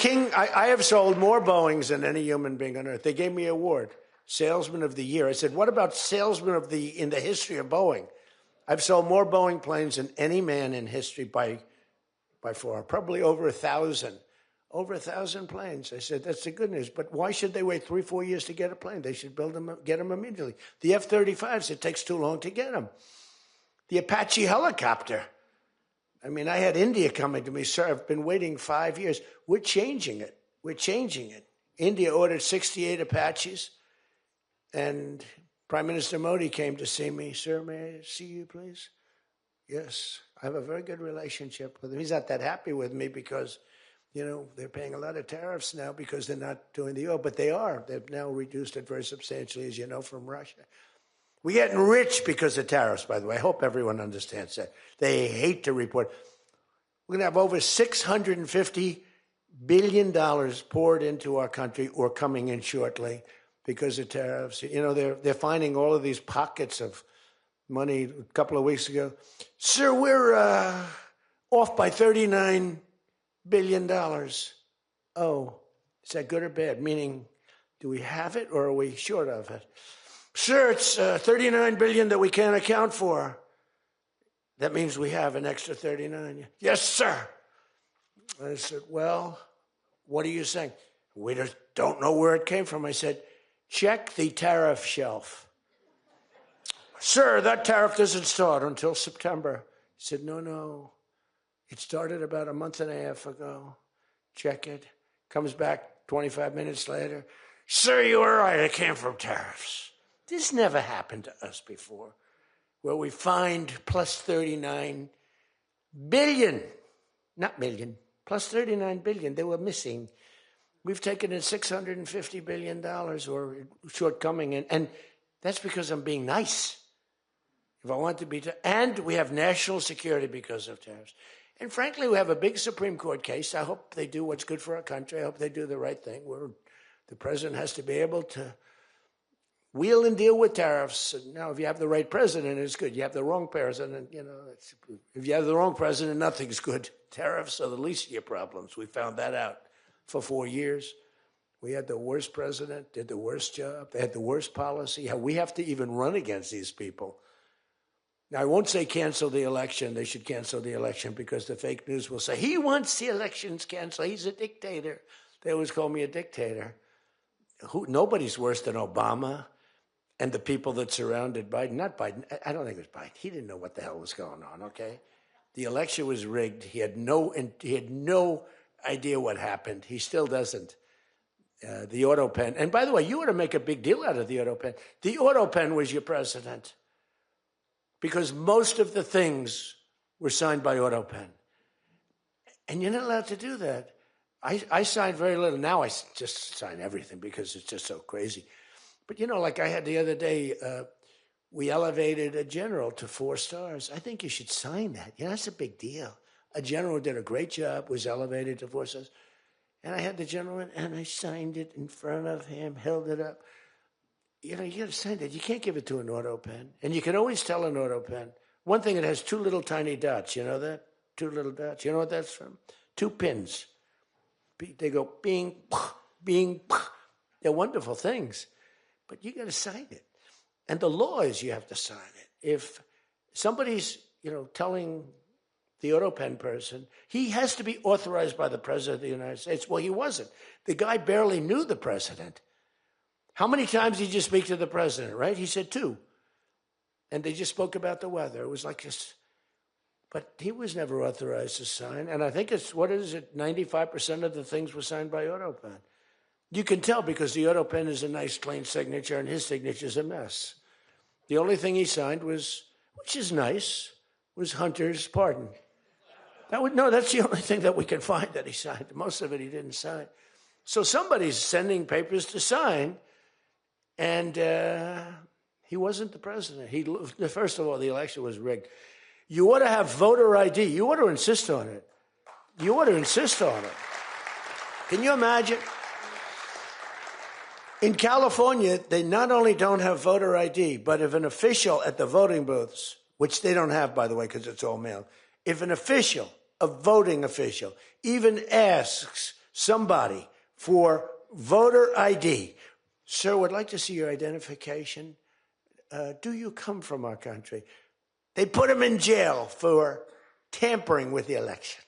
king. I have sold more Boeings than any human being on earth. They gave me an award, Salesman of the Year. I said, what about Salesman of the in the history of Boeing? I've sold more Boeing planes than any man in history by far, probably over 1,000. Over 1,000 planes. I said, that's the good news. But why should they wait 3-4 years to get a plane? They should build them, get them immediately. The F-35s, it takes too long to get them. The Apache helicopter. I mean, I had India coming to me, sir, I've been waiting 5 years. We're changing it. We're changing it. India ordered 68 Apaches, and Prime Minister Modi came to see me. Sir, may I see you, please? Yes. I have a very good relationship with him. He's not that happy with me because, you know, they're paying a lot of tariffs now because they're not doing the oil, but they are. They've now reduced it very substantially, as you know, from Russia. We're getting rich because of tariffs, by the way. I hope everyone understands that. They hate to report. We're going to have over $650 billion poured into our country or coming in shortly because of tariffs. You know, they're finding all of these pockets of money. A couple of weeks ago, sir, we're off by $39 billion. Oh, is that good or bad? Meaning, do we have it or are we short of it? Sir, it's $39 billion that we can't account for. That means we have an extra 39. Yes, sir. I said, well, what are you saying? We just don't know where it came from. I said, check the tariff shelf. Sir, that tariff doesn't start until September. He said, no. It started about a month and a half ago. Check it. Comes back 25 minutes later. Sir, you were right. It came from tariffs. This never happened to us before, where we find plus 39 billion, not million, plus 39 billion. They were missing. We've taken in $650 billion or shortcoming, and that's because I'm being nice. If I want to be, and we have national security because of tariffs. And frankly, we have a big Supreme Court case. I hope they do what's good for our country. I hope they do the right thing. The president has to be able to wheel and deal with tariffs. Now, if you have the right president, it's good. You have the wrong president, you know. If you have the wrong president, nothing's good. Tariffs are the least of your problems. We found that out for 4 years. We had the worst president, did the worst job. They had the worst policy. We have to even run against these people. Now, I won't say cancel the election. They should cancel the election because the fake news will say, he wants the elections canceled. He's a dictator. They always call me a dictator. Nobody's worse than Obama and the people that surrounded Biden. Not Biden. I don't think it was Biden. He didn't know what the hell was going on, okay? The election was rigged. He had no idea what happened. He still doesn't. The autopen. And by the way, you ought to make a big deal out of the autopen. The autopen was your president because most of the things were signed by autopen. And you're not allowed to do that. I signed very little. Now I just sign everything because it's just so crazy. But, you know, like I had the other day, we elevated a general to 4 stars. I think you should sign that. You know, that's a big deal. A general who did a great job was elevated to 4 stars. And I had the general in, and I signed it in front of him, held it up. You know, you got to sign that. You can't give it to an autopen. And you can always tell an autopen. One thing, it has 2 little tiny dots. You know that? 2 little dots. You know what that's from? 2 pins. They go bing, bing. They're wonderful things. But you got to sign it. And the law is you have to sign it. If somebody's, you know, telling the autopen person, he has to be authorized by the president of the United States. Well, he wasn't. The guy barely knew the president. How many times did you speak to the president, right? He said 2. And they just spoke about the weather. It was like this. But he was never authorized to sign. And I think it's, 95% of the things were signed by autopen. You can tell because the autopen is a nice, clean signature, and his signature's a mess. The only thing he signed was, which is nice, was Hunter's pardon. That's the only thing that we can find that he signed. Most of it he didn't sign. So somebody's sending papers to sign, and he wasn't the president. First of all, the election was rigged. You ought to have voter ID. You ought to insist on it. You ought to insist on it. Can you imagine? In California, they not only don't have voter ID, but if an official at the voting booths, which they don't have, by the way, because it's all mail, if an official, a voting official, even asks somebody for voter ID. Sir, would like to see your identification. Do you come from our country? They put him in jail for tampering with the election.